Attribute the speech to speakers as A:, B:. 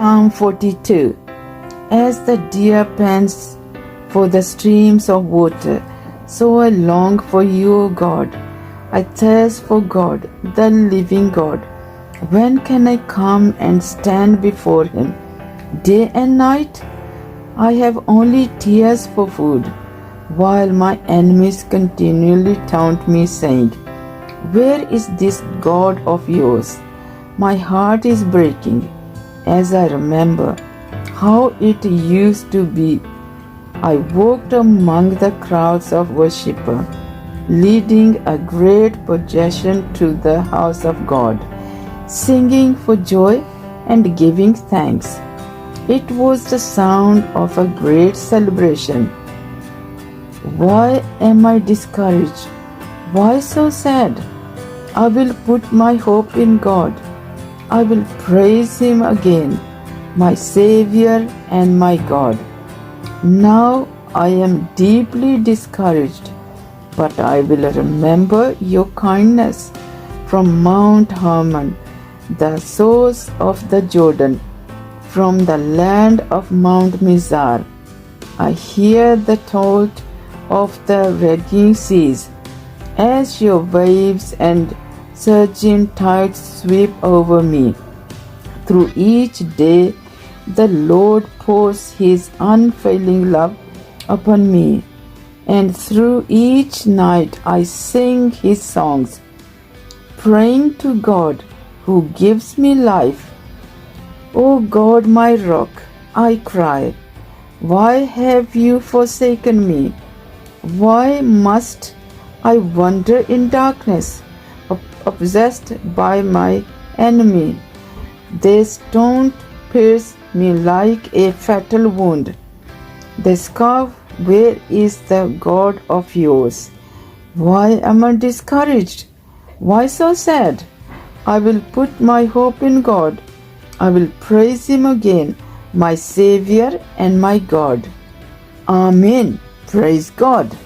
A: Psalm 42. As the deer pants for the streams of water, so I long for you, O God. I thirst for God, the living God. When can I come and stand before Him? Day and night? I have only tears for food, while my enemies continually taunt me, saying, Where is this God of yours? My heart is breaking as I remember how it used to be. I walked among the crowds of worshippers, leading a great procession to the house of God, singing for joy and giving thanks. It was the sound of a great celebration. Why am I discouraged? Why so sad? I will put my hope in God. I will praise Him again, my Savior and my God. Now I am deeply discouraged, but I will remember your kindness from Mount Hermon, the source of the Jordan, from the land of Mount Mizar. I hear the toll of the raging seas, as your waves and surging tides sweep over me. Through each day, the Lord pours His unfailing love upon me, and through each night I sing His songs, praying to God who gives me life. O God, my rock, I cry, why have you forsaken me? Why must I wander in darkness, obsessed by my enemy? Their stone pierced me like a fatal wound. They scoff, where is the God of yours? Why am I discouraged? Why so sad? I will put my hope in God. I will praise Him again, my Savior and my God. Amen. Praise God.